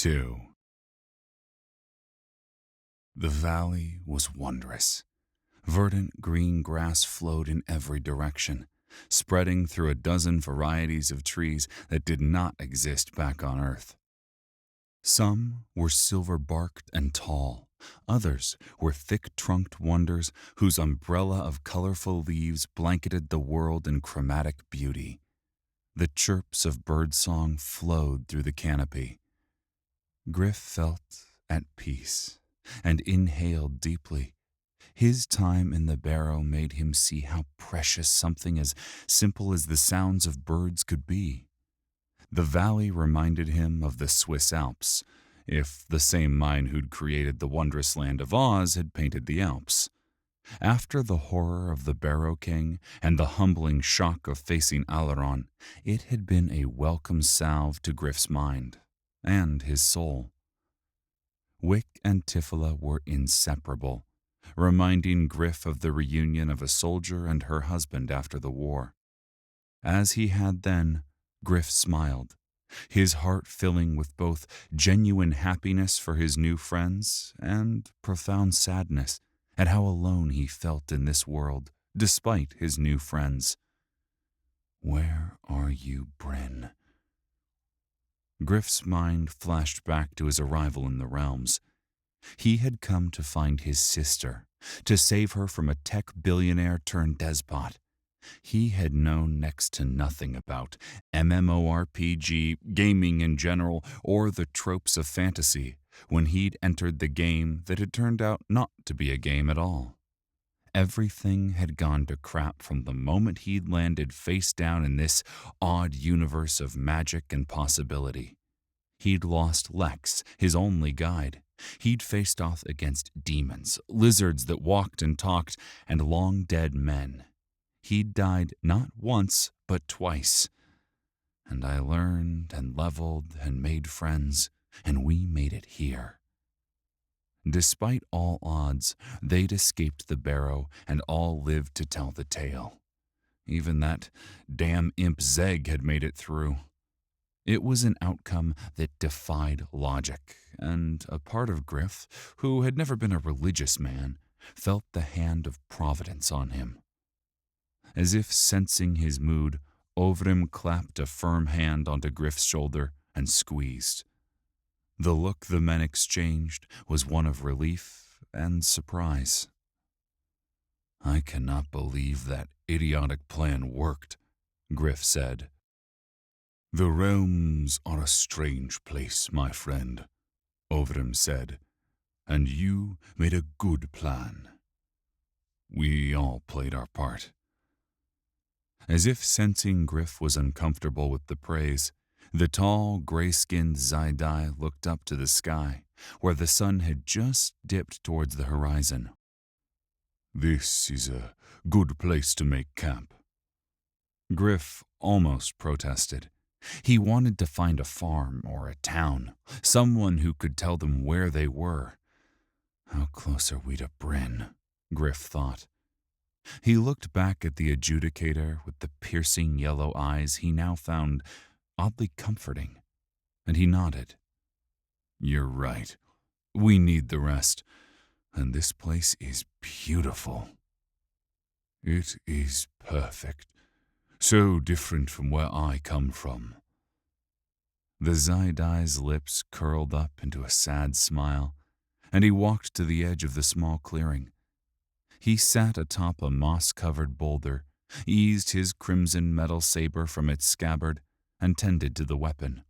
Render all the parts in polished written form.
2. The valley was wondrous. Verdant green grass flowed in every direction, spreading through a dozen varieties of trees that did not exist back on Earth. Some were silver-barked and tall. Others were thick-trunked wonders whose umbrella of colorful leaves blanketed the world in chromatic beauty. The chirps of birdsong flowed through the canopy. Gryph felt at peace and inhaled deeply. His time in the Barrow made him see how precious something as simple as the sounds of birds could be. The valley reminded him of the Swiss Alps, if the same mind who'd created the wondrous land of Oz had painted the Alps. After the horror of the Barrow King and the humbling shock of facing Alaron, it had been a welcome salve to Gryph's mind and his soul. Wick and Tifila were inseparable, reminding Gryph of the reunion of a soldier and her husband after the war. As he had then, Gryph smiled, his heart filling with both genuine happiness for his new friends and profound sadness at how alone he felt in this world, despite his new friends. "Where are you, Bryn?" Gryph's mind flashed back to his arrival in the realms. He had come to find his sister, to save her from a tech billionaire turned despot. He had known next to nothing about MMORPG, gaming in general, or the tropes of fantasy when he'd entered the game that had turned out not to be a game at all. Everything had gone to crap from the moment he'd landed face down in this odd universe of magic and possibility. He'd lost Lex, his only guide. He'd faced off against demons, lizards that walked and talked, and long-dead men. He'd died not once, but twice. And I learned and leveled and made friends, and we made it here. Despite all odds, they'd escaped the Barrow and all lived to tell the tale. Even that damn imp Zeg had made it through. It was an outcome that defied logic, and a part of Gryph, who had never been a religious man, felt the hand of Providence on him. As if sensing his mood, Ovrim clapped a firm hand onto Gryph's shoulder and squeezed. The look the men exchanged was one of relief and surprise. "I cannot believe that idiotic plan worked," Gryph said. "The realms are a strange place, my friend," Ovrim said, "and you made a good plan. We all played our part." As if sensing Gryph was uncomfortable with the praise, the tall, gray-skinned Zaidai looked up to the sky, where the sun had just dipped towards the horizon. "This is a good place to make camp." Gryph almost protested. He wanted to find a farm or a town, someone who could tell them where they were. How close are we to Bryn? Gryph thought. He looked back at the adjudicator with the piercing yellow eyes he now found oddly comforting, and he nodded. "You're right. We need the rest, and this place is beautiful." "It is perfect. So different from where I come from." The Zaidai's lips curled up into a sad smile, and he walked to the edge of the small clearing. He sat atop a moss-covered boulder, eased his crimson metal saber from its scabbard, and tended to the weapon.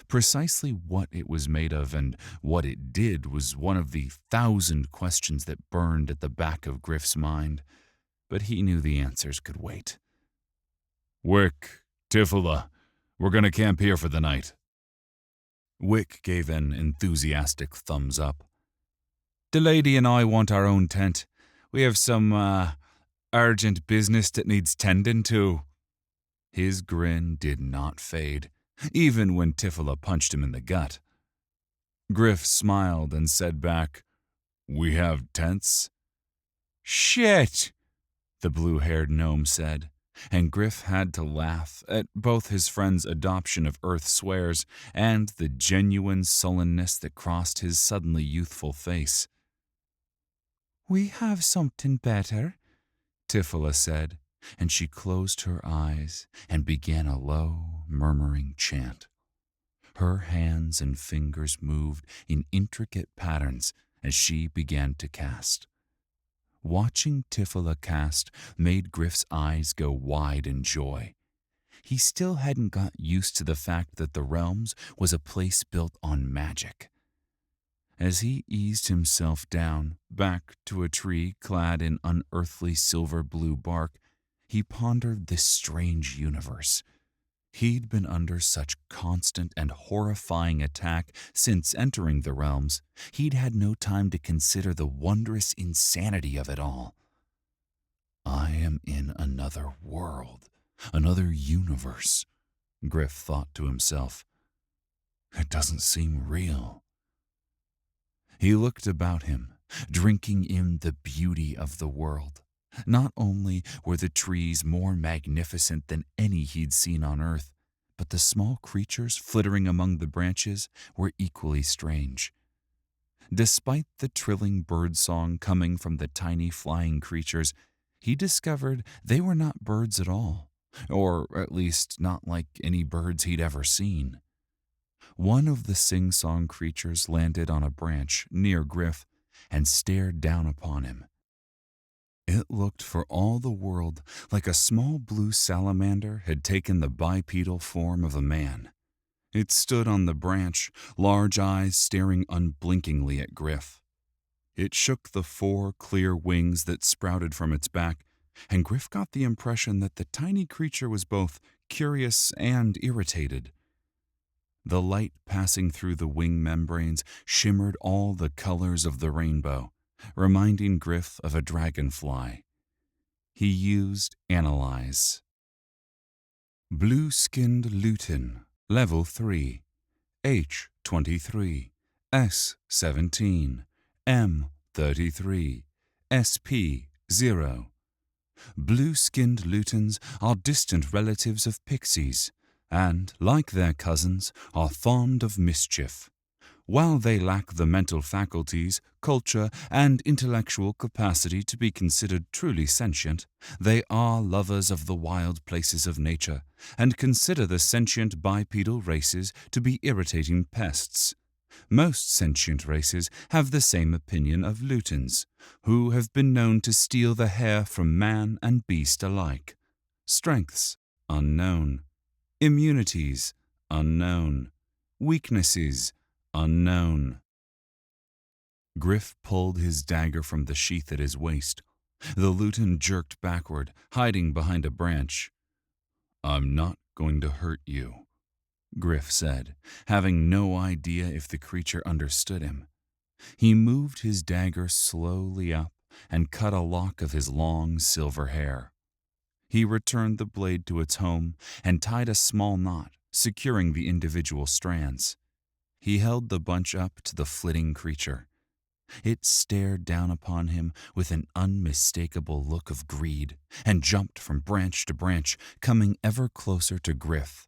Precisely what it was made of and what it did was one of the 1,000 questions that burned at the back of Gryph's mind, but he knew the answers could wait. "Wick, Tifila, we're going to camp here for the night." Wick gave an enthusiastic thumbs up. "The lady and I want our own tent. We have some, urgent business that needs tending to." His grin did not fade, even when Tifila punched him in the gut. Gryph smiled and said back, "We have tents?" "Shit," the blue-haired gnome said. and Gryph had to laugh at both his friend's adoption of Earth's swears and the genuine sullenness that crossed his suddenly youthful face. "We have something better," Tifila said, and she closed her eyes and began a low, murmuring chant. Her hands and fingers moved in intricate patterns as she began to cast. Watching Tifila cast made Gryph's eyes go wide in joy. He still hadn't got used to the fact that the realms was a place built on magic. As he eased himself down, back to a tree clad in unearthly silver-blue bark, he pondered this strange universe. He'd been under such constant and horrifying attack since entering the realms, he'd had no time to consider the wondrous insanity of it all. "I am in another world, another universe," Gryph thought to himself. "It doesn't seem real." He looked about him, drinking in the beauty of the world. Not only were the trees more magnificent than any he'd seen on Earth, but the small creatures flittering among the branches were equally strange. Despite the trilling birdsong coming from the tiny flying creatures, he discovered they were not birds at all, or at least not like any birds he'd ever seen. One of the sing-song creatures landed on a branch near Gryph and stared down upon him. It looked for all the world like a small blue salamander had taken the bipedal form of a man. It stood on the branch, large eyes staring unblinkingly at Gryph. It shook the 4 clear wings that sprouted from its back, and Gryph got the impression that the tiny creature was both curious and irritated. The light passing through the wing membranes shimmered all the colors of the rainbow, reminding Gryph of a dragonfly. He used Analyze. Blue-skinned lutin, level 3, H23, S17, M33, SP0. Blue-skinned lutins are distant relatives of pixies, and, like their cousins, are fond of mischief. While they lack the mental faculties, culture, and intellectual capacity to be considered truly sentient, they are lovers of the wild places of nature, and consider the sentient bipedal races to be irritating pests. Most sentient races have the same opinion of lutins, who have been known to steal the hair from man and beast alike. Strengths unknown. Immunities unknown. Weaknesses unknown. Gryph pulled his dagger from the sheath at his waist. The lutin jerked backward, hiding behind a branch. "I'm not going to hurt you," Gryph said, having no idea if the creature understood him. He moved his dagger slowly up and cut a lock of his long silver hair. He returned the blade to its home and tied a small knot, securing the individual strands. He held the bunch up to the flitting creature. It stared down upon him with an unmistakable look of greed and jumped from branch to branch, coming ever closer to Gryph.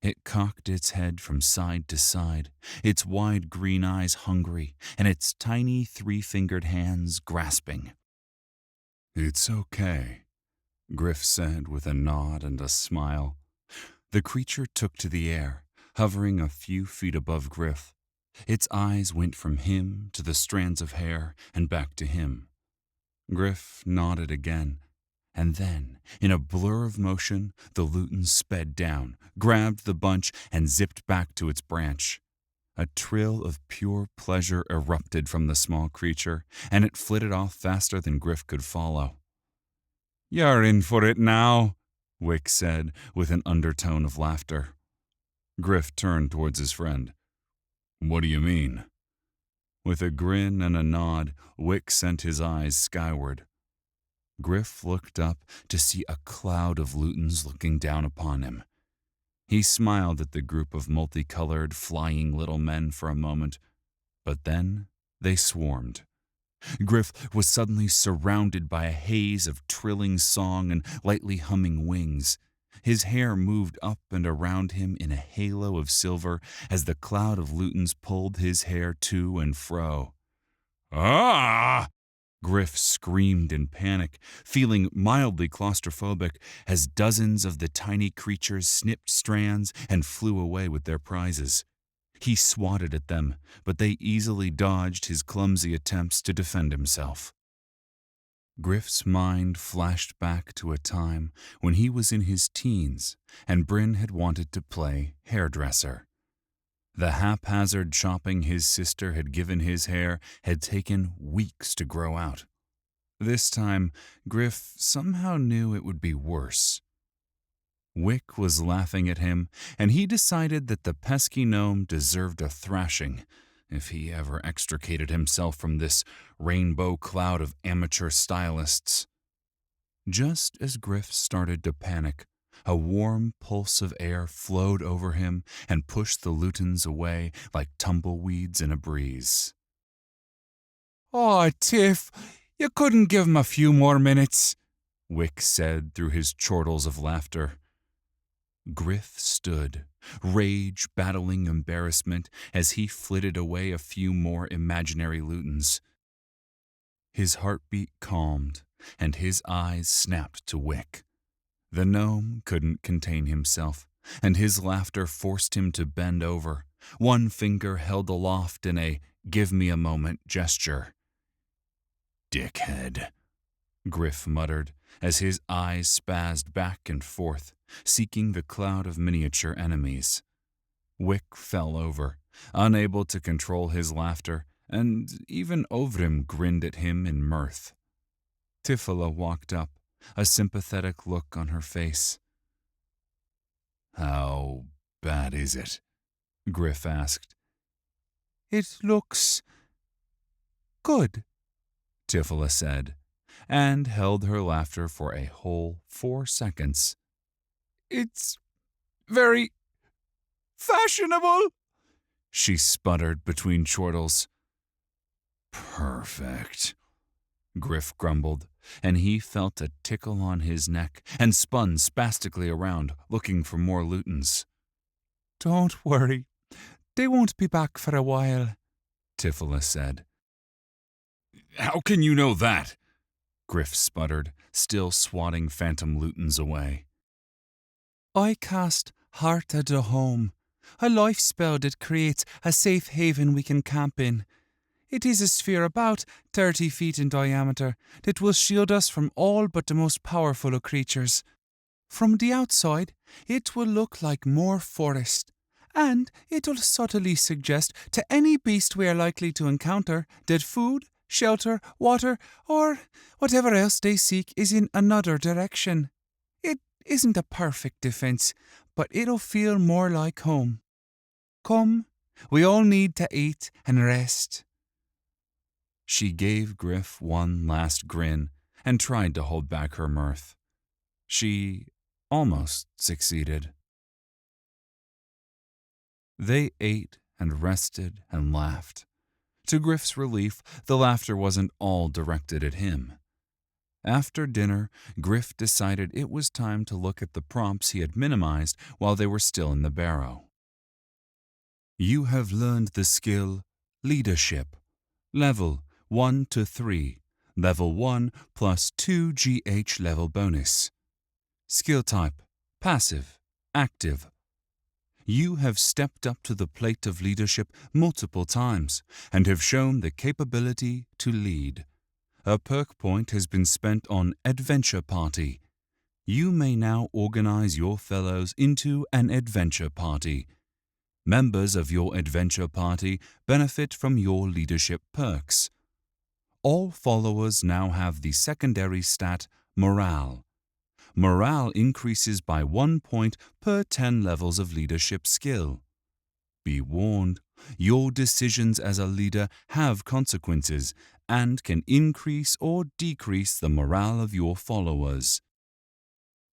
It cocked its head from side to side, its wide green eyes hungry, and its tiny 3-fingered hands grasping. "It's okay," Gryph said with a nod and a smile. The creature took to the air, hovering a few feet above Gryph. Its eyes went from him to the strands of hair and back to him. Gryph nodded again, and then, in a blur of motion, the lutin sped down, grabbed the bunch, and zipped back to its branch. A trill of pure pleasure erupted from the small creature, and it flitted off faster than Gryph could follow. "You're in for it now," Wick said, with an undertone of laughter. Gryph turned towards his friend. "What do you mean?" With a grin and a nod, Wick sent his eyes skyward. Gryph looked up to see a cloud of lutins looking down upon him. He smiled at the group of multicolored, flying little men for a moment, but then they swarmed. Gryph was suddenly surrounded by a haze of trilling song and lightly humming wings. His hair moved up and around him in a halo of silver as the cloud of lutens pulled his hair to and fro. Ah! Gryph screamed in panic, feeling mildly claustrophobic as dozens of the tiny creatures snipped strands and flew away with their prizes. He swatted at them, but they easily dodged his clumsy attempts to defend himself. Gryph's mind flashed back to a time when he was in his teens and Bryn had wanted to play hairdresser. The haphazard chopping his sister had given his hair had taken weeks to grow out. This time, Gryph somehow knew it would be worse. Wick was laughing at him, and he decided that the pesky gnome deserved a thrashing if he ever extricated himself from this rainbow cloud of amateur stylists. Just as Gryph started to panic, a warm pulse of air flowed over him and pushed the lutens away like tumbleweeds in a breeze. "Oh, Tiff, you couldn't give him a few more minutes," Wick said through his chortles of laughter. Gryph stood, rage battling embarrassment as he flitted away a few more imaginary lutens. His heartbeat calmed, and his eyes snapped to Wick. The gnome couldn't contain himself, and his laughter forced him to bend over, one finger held aloft in a "give me a moment" gesture. "Dickhead," Gryph muttered as his eyes spazzed back and forth, seeking the cloud of miniature enemies. Wick fell over, unable to control his laughter, and even Ovrim grinned at him in mirth. Tifala walked up, a sympathetic look on her face. "How bad is it?" Gryph asked. "It looks good," Tifala said, and held her laughter for a whole 4 seconds. "It's very fashionable," she sputtered between chortles. "Perfect," Gryph grumbled, and he felt a tickle on his neck and spun spastically around, looking for more lutens. "Don't worry, they won't be back for a while," Tifala said. "How can you know that?" Gryph sputtered, still swatting phantom lutens away. "I cast Heart of the Home, a life spell that creates a safe haven we can camp in. It is a sphere about 30 feet in diameter that will shield us from all but the most powerful of creatures. From the outside, it will look like more forest, and it will subtly suggest to any beast we are likely to encounter that food, shelter, water, or whatever else they seek is in another direction. It isn't a perfect defense, but it'll feel more like home. Come, we all need to eat and rest." She gave Gryph one last grin and tried to hold back her mirth. She almost succeeded. They ate and rested and laughed. To Gryph's relief, the laughter wasn't all directed at him. After dinner, Gryph decided it was time to look at the prompts he had minimized while they were still in the barrow. You have learned the skill Leadership, level 1 to 3, level 1 plus 2 GH level bonus. Skill type, passive, active. You have stepped up to the plate of leadership multiple times and have shown the capability to lead. A perk point has been spent on Adventure Party. You may now organize your fellows into an adventure party. Members of your adventure party benefit from your leadership perks. All followers now have the secondary stat Morale. Morale increases by 1 point per 10 levels of leadership skill. Be warned, your decisions as a leader have consequences and can increase or decrease the morale of your followers.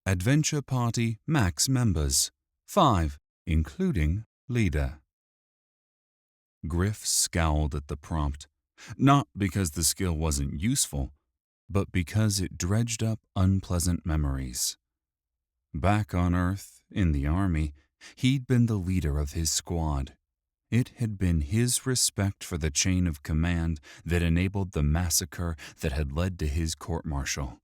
Adventure Party max members, 5, including leader. Gryph scowled at the prompt, Not because the skill wasn't useful, but because it dredged up unpleasant memories. Back on Earth, in the army, he'd been the leader of his squad. It had been his respect for the chain of command that enabled the massacre that had led to his court-martial.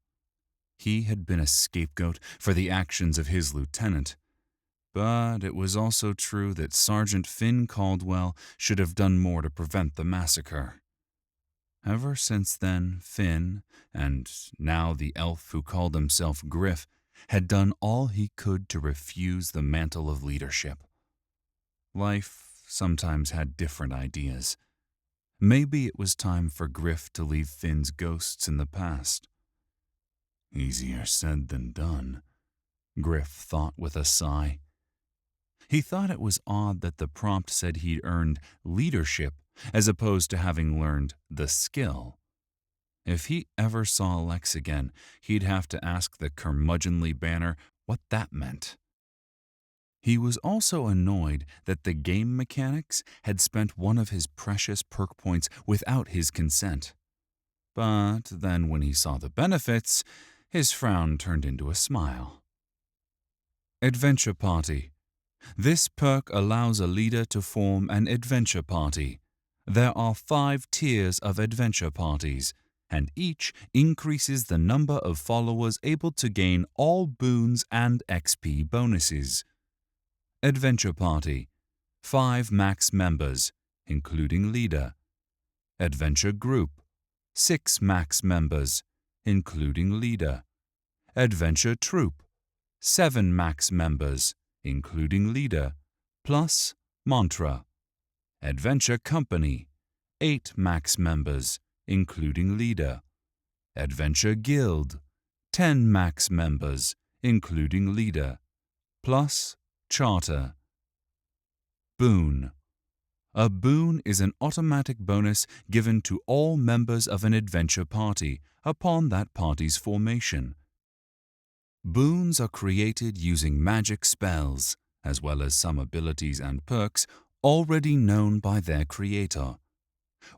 He had been a scapegoat for the actions of his lieutenant, but it was also true that Sergeant Finn Caldwell should have done more to prevent the massacre. Ever since then, Finn, and now the elf who called himself Gryph, had done all he could to refuse the mantle of leadership. Life sometimes had different ideas. Maybe it was time for Gryph to leave Finn's ghosts in the past. Easier said than done, Gryph thought with a sigh. He thought it was odd that the prompt said he'd earned leadership as opposed to having learned the skill. If he ever saw Lex again, he'd have to ask the curmudgeonly banner what that meant. He was also annoyed that the game mechanics had spent one of his precious perk points without his consent. But then when he saw the benefits, his frown turned into a smile. Adventure Party. This perk allows a leader to form an adventure party. There are 5 tiers of adventure parties, and each increases the number of followers able to gain all boons and XP bonuses. Adventure Party. 5 max members, including leader. Adventure Group. 6 max members, including leader. Adventure Troop. 7 max members, including leader, plus mantra. Adventure Company. 8 max members, including leader. Adventure Guild. 10 max members, including leader, plus charter. Boon. A boon is an automatic bonus given to all members of an adventure party upon that party's formation. Boons are created using magic spells, as well as some abilities and perks already known by their creator.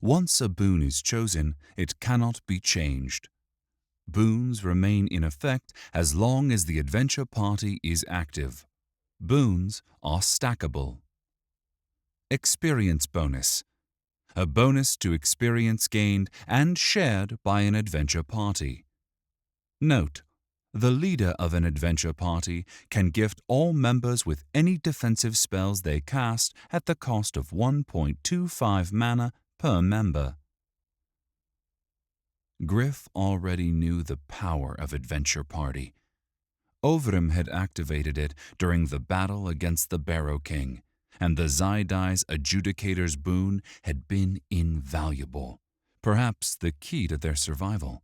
Once a boon is chosen, it cannot be changed. Boons remain in effect as long as the adventure party is active. Boons are stackable. Experience bonus. A bonus to experience gained and shared by an adventure party. Note: the leader of an adventure party can gift all members with any defensive spells they cast at the cost of 1.25 mana per member. Gryph already knew the power of Adventure Party. Ovrim had activated it during the battle against the Barrow King, and the Zydai's Adjudicator's boon had been invaluable, perhaps the key to their survival.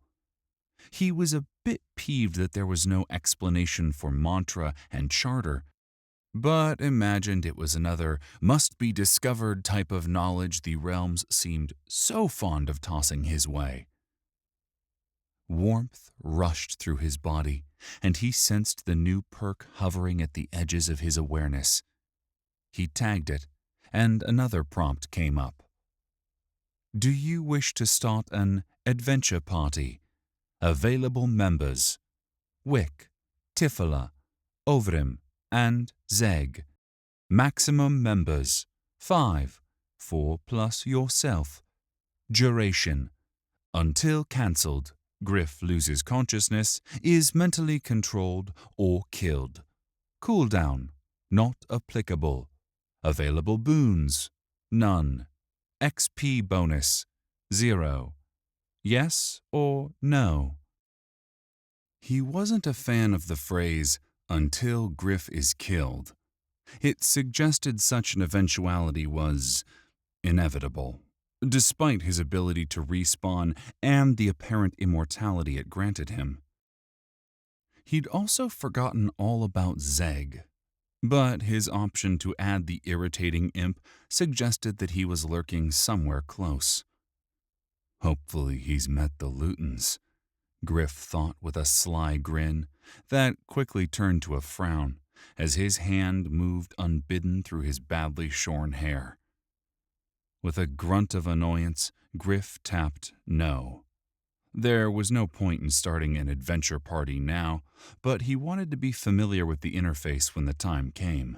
He was a bit peeved that there was no explanation for mantra and charter, but imagined it was another must-be-discovered type of knowledge the realms seemed so fond of tossing his way. Warmth rushed through his body, and he sensed the new perk hovering at the edges of his awareness. He tagged it, and another prompt came up. Do you wish to start an adventure party? Available members: Wick, Tifala, Ovrim, and Zeg. Maximum members: 5, 4 plus yourself. Duration: until cancelled. Gryph loses consciousness, is mentally controlled, or killed. Cooldown: not applicable. Available boons: none. XP bonus: 0. Yes or no? He wasn't a fan of the phrase, until Gryph is killed. It suggested such an eventuality was inevitable, despite his ability to respawn and the apparent immortality it granted him. He'd also forgotten all about Zeg, but his option to add the irritating imp suggested that he was lurking somewhere close. Hopefully he's met the Lutons, Gryph thought with a sly grin that quickly turned to a frown as his hand moved unbidden through his badly shorn hair. With a grunt of annoyance, Gryph tapped no. There was no point in starting an adventure party now, but he wanted to be familiar with the interface when the time came.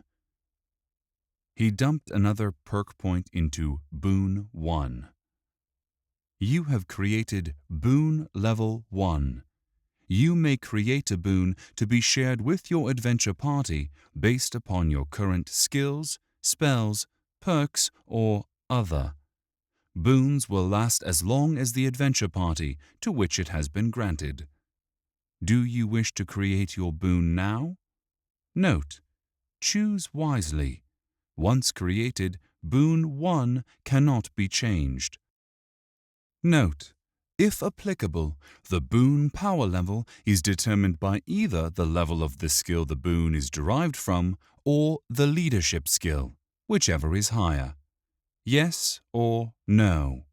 He dumped another perk point into Boon 1. You have created Boon Level 1. You may create a boon to be shared with your adventure party based upon your current skills, spells, perks, or other. Boons will last as long as the adventure party to which it has been granted. Do you wish to create your boon now? Note: choose wisely. Once created, Boon 1 cannot be changed. Note: if applicable, the boon power level is determined by either the level of the skill the boon is derived from or the leadership skill, whichever is higher. Yes or no?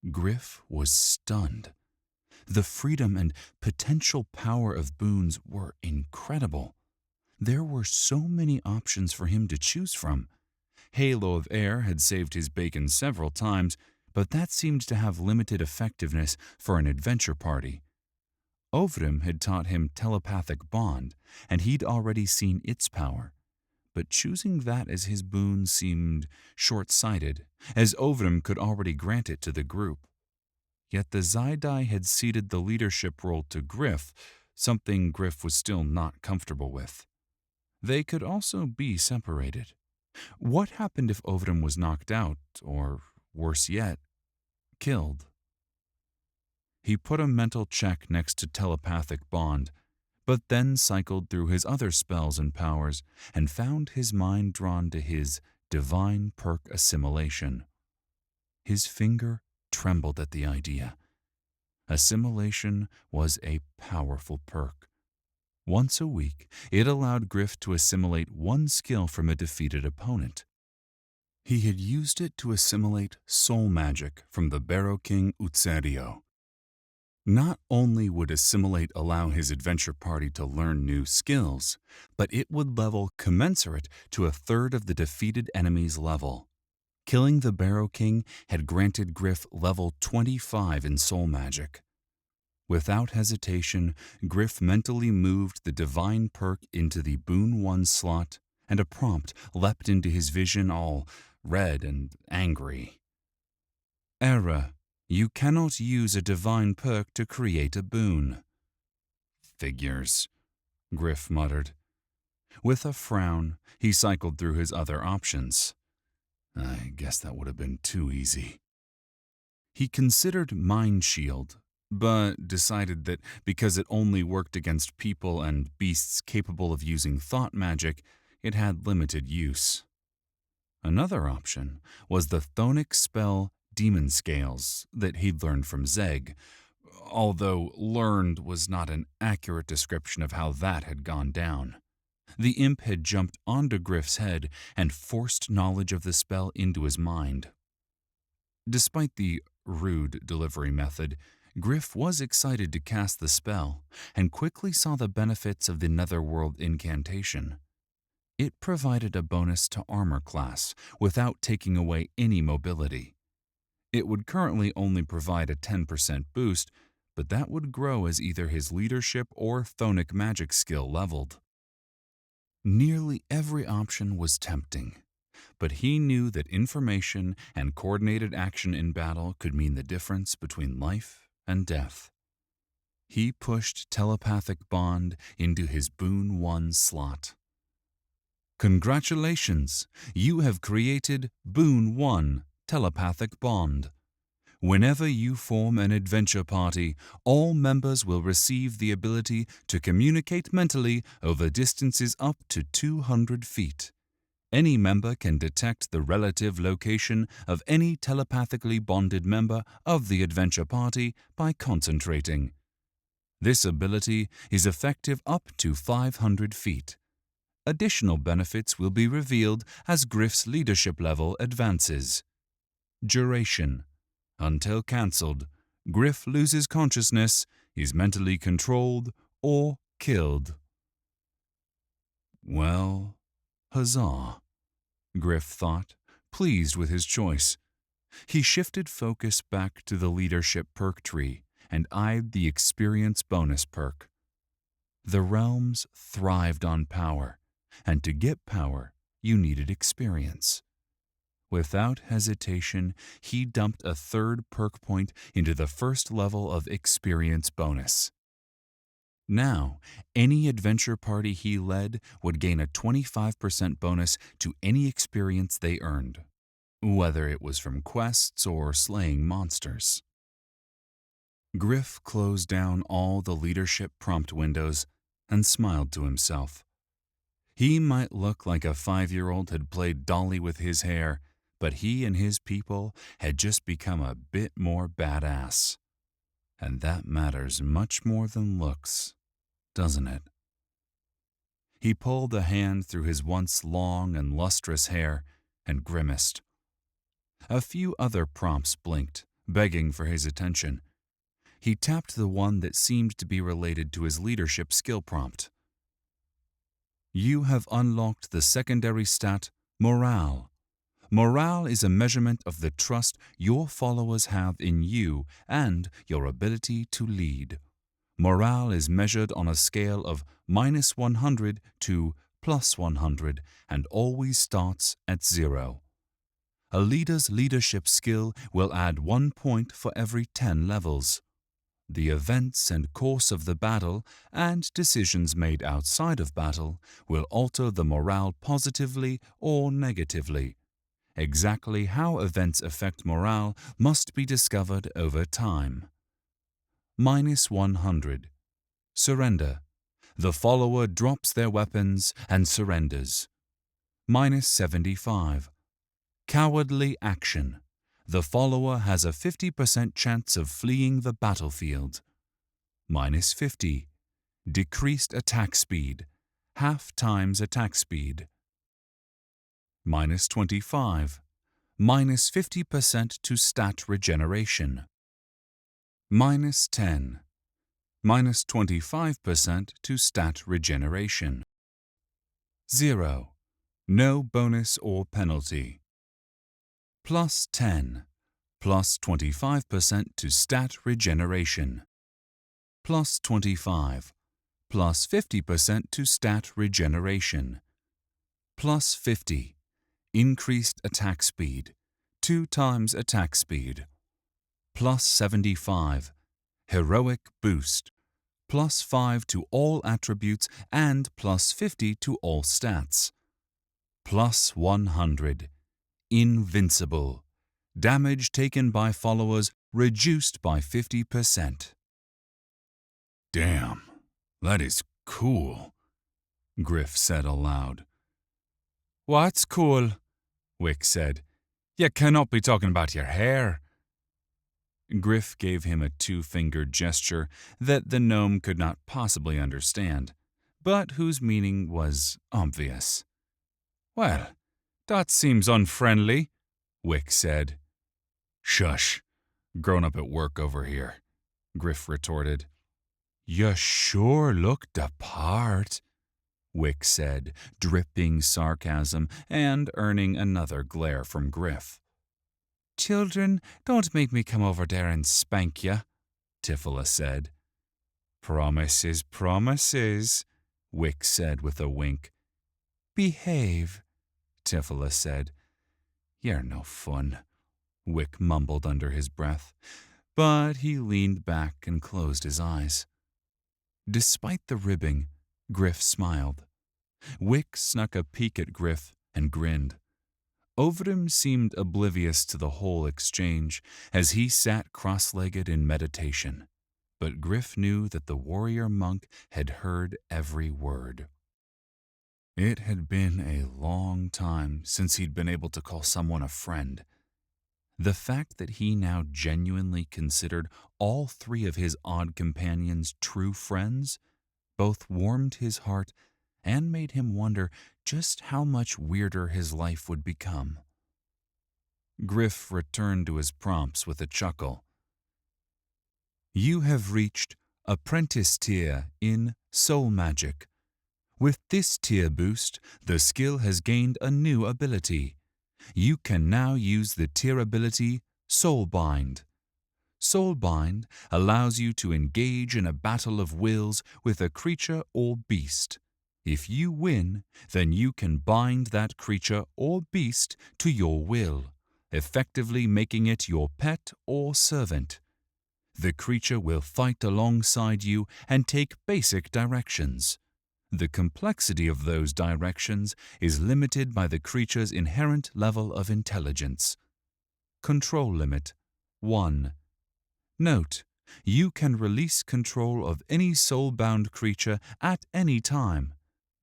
Gryph was stunned. The freedom and potential power of boons were incredible. There were so many options for him to choose from. Halo of Air had saved his bacon several times, but that seemed to have limited effectiveness for an adventure party. Ovrim had taught him telepathic bond, and he'd already seen its power. But choosing that as his boon seemed short-sighted, as Ovrim could already grant it to the group. Yet the Zaidai had ceded the leadership role to Gryph, something Gryph was still not comfortable with. They could also be separated. What happened if Ovrim was knocked out, or, worse yet, killed? He put a mental check next to telepathic bond, but then cycled through his other spells and powers and found his mind drawn to his divine perk assimilation. His finger trembled at the idea. Assimilation was a powerful perk. Once a week, it allowed Gryph to assimilate one skill from a defeated opponent. He had used it to assimilate soul magic from the Barrow King Utserio. Not only would assimilate allow his adventure party to learn new skills, but it would level commensurate to a third of the defeated enemy's level. Killing the Barrow King had granted Gryph level 25 in soul magic. Without hesitation, Gryph mentally moved the divine perk into the Boon 1 slot, and a prompt leapt into his vision, all red and angry. Error. You cannot use a divine perk to create a boon. Figures, Gryph muttered. With a frown, he cycled through his other options. I guess that would have been too easy. He considered Mind Shield, but decided that because it only worked against people and beasts capable of using thought magic, it had limited use. Another option was the Chthonic spell Demon Scales that he'd learned from Zeg, although learned was not an accurate description of how that had gone down. The imp had jumped onto Gryph's head and forced knowledge of the spell into his mind. Despite the rude delivery method, Gryph was excited to cast the spell and quickly saw the benefits of the Netherworld incantation. It provided a bonus to armor class without taking away any mobility. It would currently only provide a 10% boost, but that would grow as either his leadership or chthonic magic skill leveled. Nearly every option was tempting, but he knew that information and coordinated action in battle could mean the difference between life and death. He pushed telepathic bond into his Boon 1 slot. Congratulations! You have created Boon 1 telepathic bond. Whenever you form an adventure party, all members will receive the ability to communicate mentally over distances up to 200 feet. Any member can detect the relative location of any telepathically bonded member of the adventure party by concentrating. This ability is effective up to 500 feet. Additional benefits will be revealed as Gryph's leadership level advances. Duration. Until cancelled, Gryph loses consciousness, is mentally controlled, or killed. Well, huzzah, Gryph thought, pleased with his choice. He shifted focus back to the leadership perk tree and eyed the experience bonus perk. The realms thrived on power, and to get power, you needed experience. Without hesitation, he dumped a third perk point into the first level of experience bonus. Now, any adventure party he led would gain a 25% bonus to any experience they earned, whether it was from quests or slaying monsters. Gryph closed down all the leadership prompt windows and smiled to himself. He might look like a 5-year-old had played dolly with his hair, but he and his people had just become a bit more badass. And that matters much more than looks, doesn't it? He pulled a hand through his once long and lustrous hair and grimaced. A few other prompts blinked, begging for his attention. He tapped the one that seemed to be related to his leadership skill prompt. You have unlocked the secondary stat, Morale. Morale is a measurement of the trust your followers have in you and your ability to lead. Morale is measured on a scale of -100 to +100 and always starts at 0. A leader's leadership skill will add 1 point for every 10 levels. The events and course of the battle and decisions made outside of battle will alter the morale positively or negatively. Exactly how events affect morale must be discovered over time. -100. Surrender. The follower drops their weapons and surrenders. -75. Cowardly action. The follower has a 50% chance of fleeing the battlefield. -50. Decreased attack speed. Half times attack speed. -25. -50% to stat regeneration. -10. -25% to stat regeneration. 0. No bonus or penalty. +10. +25% to stat regeneration. +25. +50% to stat regeneration. +50. Increased attack speed. 2 times attack speed. +75. Heroic boost. +5 to all attributes and +50 to all stats. +100. Invincible. Damage taken by followers reduced by 50%. Damn, that is cool, Gryph said aloud. What's cool? Wick said. You cannot be talking about your hair. Gryph gave him a 2-fingered gesture that the gnome could not possibly understand, but whose meaning was obvious. Well, that seems unfriendly, Wick said. Shush. Grown up at work over here, Gryph retorted. You sure look the part, Wick said, dripping sarcasm and earning another glare from Gryph. Children, don't make me come over there and spank ya, Tifila said. Promises, promises, Wick said with a wink. Behave, Tifila said. You're no fun, Wick mumbled under his breath, but he leaned back and closed his eyes. Despite the ribbing, Gryph smiled. Wick snuck a peek at Gryph and grinned. Overham seemed oblivious to the whole exchange as he sat cross-legged in meditation, but Gryph knew that the warrior monk had heard every word. It had been a long time since he'd been able to call someone a friend. The fact that he now genuinely considered all 3 of his odd companions true friends both warmed his heart and made him wonder just how much weirder his life would become. Gryph returned to his prompts with a chuckle. You have reached Apprentice tier in Soul Magic. With this tier boost, the skill has gained a new ability. You can now use the tier ability Soulbind. Soulbind allows you to engage in a battle of wills with a creature or beast. If you win, then you can bind that creature or beast to your will, effectively making it your pet or servant. The creature will fight alongside you and take basic directions. The complexity of those directions is limited by the creature's inherent level of intelligence. Control limit 1. Note: you can release control of any soul-bound creature at any time,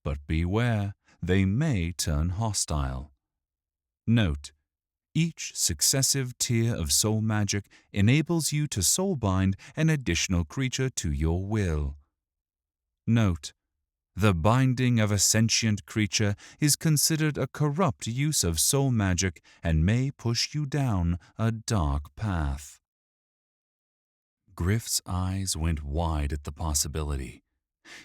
but beware, they may turn hostile. Note: each successive tier of soul magic enables you to soulbind an additional creature to your will. Note: the binding of a sentient creature is considered a corrupt use of soul magic and may push you down a dark path. Gryph's eyes went wide at the possibility.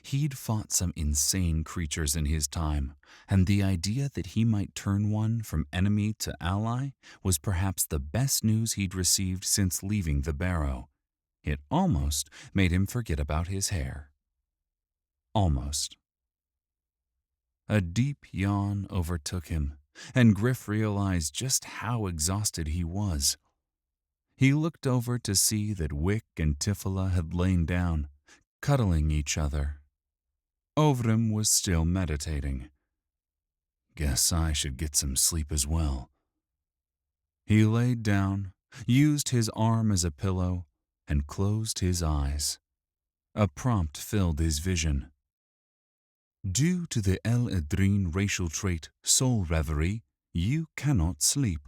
He'd fought some insane creatures in his time, and the idea that he might turn one from enemy to ally was perhaps the best news he'd received since leaving the Barrow. It almost made him forget about his hair. Almost. A deep yawn overtook him, and Gryph realized just how exhausted he was. He looked over to see that Wick and Tifila had lain down, cuddling each other. Ovrim was still meditating. Guess I should get some sleep as well. He laid down, used his arm as a pillow, and closed his eyes. A prompt filled his vision. Due to the El Edrine racial trait, soul reverie, you cannot sleep.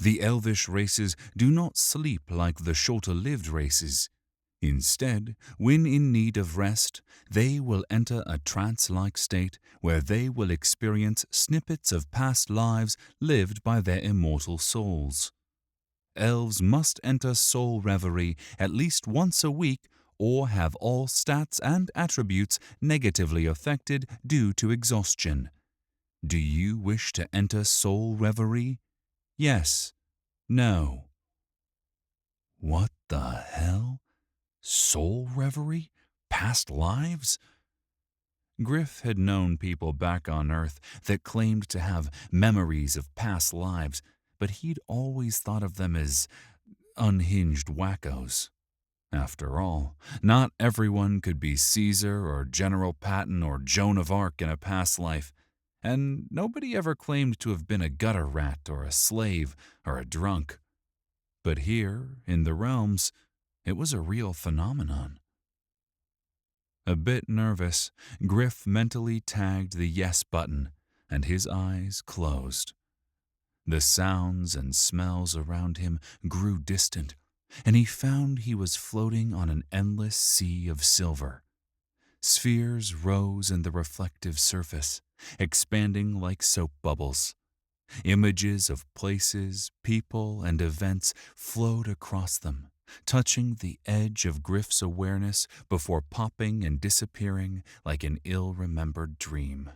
The elvish races do not sleep like the shorter-lived races. Instead, when in need of rest, they will enter a trance-like state where they will experience snippets of past lives lived by their immortal souls. Elves must enter soul reverie at least once a week or have all stats and attributes negatively affected due to exhaustion. Do you wish to enter soul reverie? Yes. No. What the hell? Soul reverie? Past lives? Gryph had known people back on Earth that claimed to have memories of past lives, but he'd always thought of them as unhinged wackos. After all, not everyone could be Caesar or General Patton or Joan of Arc in a past life, and nobody ever claimed to have been a gutter rat or a slave or a drunk. But here, in the realms, it was a real phenomenon. A bit nervous, Gryph mentally tagged the yes button, and his eyes closed. The sounds and smells around him grew distant, and he found he was floating on an endless sea of silver. Spheres rose in the reflective surface, expanding like soap bubbles. Images of places, people, and events flowed across them, touching the edge of Gryph's awareness before popping and disappearing like an ill-remembered dream.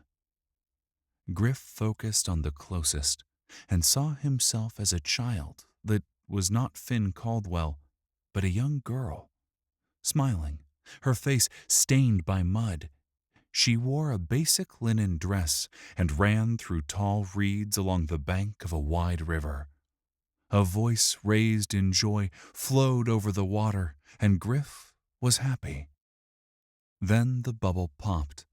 Gryph focused on the closest and saw himself as a child that was not Finn Caldwell, but a young girl, smiling, her face stained by mud. She wore a basic linen dress and ran through tall reeds along the bank of a wide river. A voice raised in joy flowed over the water, and Gryph was happy. Then the bubble popped,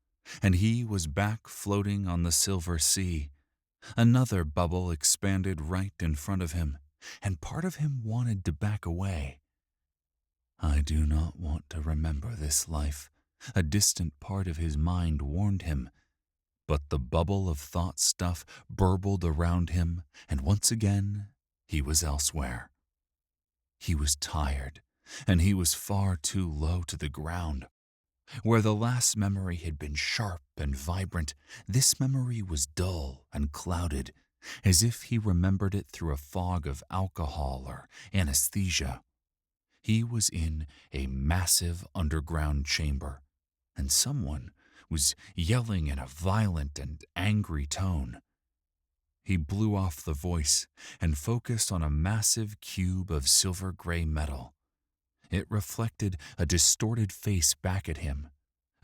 and he was back floating on the silver sea. Another bubble expanded right in front of him, and part of him wanted to back away. I do not want to remember this life, a distant part of his mind warned him. But the bubble of thought stuff burbled around him, and once again he was elsewhere. He was tired, and he was far too low to the ground. Where the last memory had been sharp and vibrant, this memory was dull and clouded, as if he remembered it through a fog of alcohol or anesthesia. He was in a massive underground chamber, and someone was yelling in a violent and angry tone. He blew off the voice and focused on a massive cube of silver-gray metal. It reflected a distorted face back at him,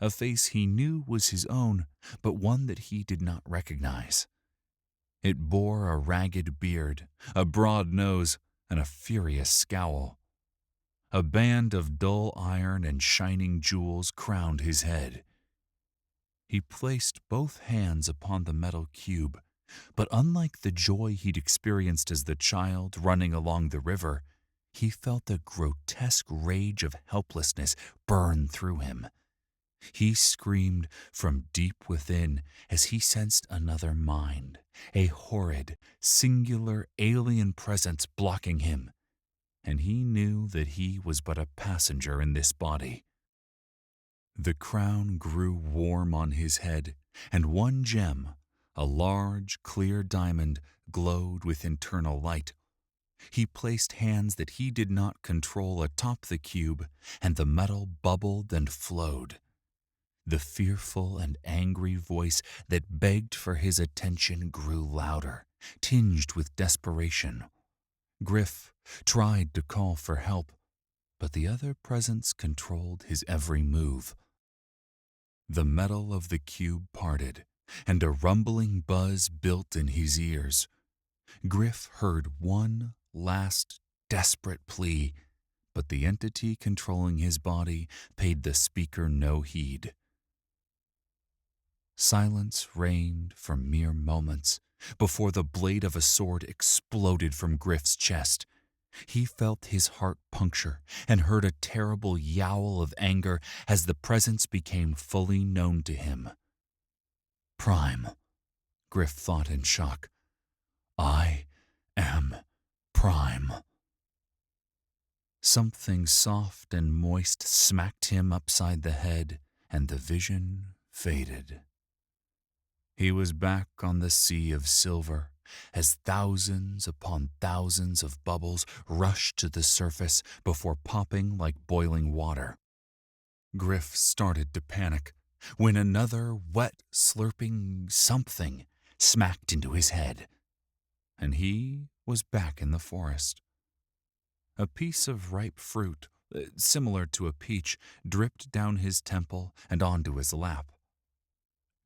a face he knew was his own, but one that he did not recognize. It bore a ragged beard, a broad nose, and a furious scowl. A band of dull iron and shining jewels crowned his head. He placed both hands upon the metal cube, but unlike the joy he'd experienced as the child running along the river, he felt a grotesque rage of helplessness burn through him. He screamed from deep within as he sensed another mind, a horrid, singular alien presence blocking him, and he knew that he was but a passenger in this body. The crown grew warm on his head, and one gem, a large, clear diamond, glowed with internal light. He placed hands that he did not control atop the cube, and the metal bubbled and flowed. The fearful and angry voice that begged for his attention grew louder, tinged with desperation. Gryph tried to call for help, but the other presence controlled his every move. The metal of the cube parted, and a rumbling buzz built in his ears. Gryph heard one last desperate plea, but the entity controlling his body paid the speaker no heed. Silence reigned for mere moments before the blade of a sword exploded from Gryph's chest. He felt his heart puncture and heard a terrible yowl of anger as the presence became fully known to him. Prime, Gryph thought in shock. I am Prime. Something soft and moist smacked him upside the head, and the vision faded. He was back on the sea of silver as thousands upon thousands of bubbles rushed to the surface before popping like boiling water. Gryph started to panic when another wet, slurping something smacked into his head, and he was back in the forest. A piece of ripe fruit, similar to a peach, dripped down his temple and onto his lap.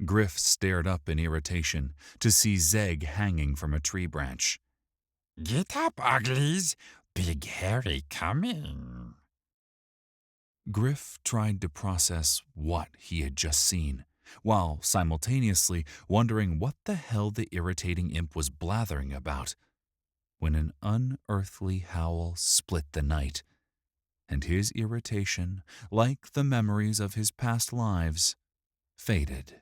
Gryph stared up in irritation to see Zeg hanging from a tree branch. Get up, uglies! Big Harry coming! Gryph tried to process what he had just seen, while simultaneously wondering what the hell the irritating imp was blathering about, when an unearthly howl split the night, and his irritation, like the memories of his past lives, faded.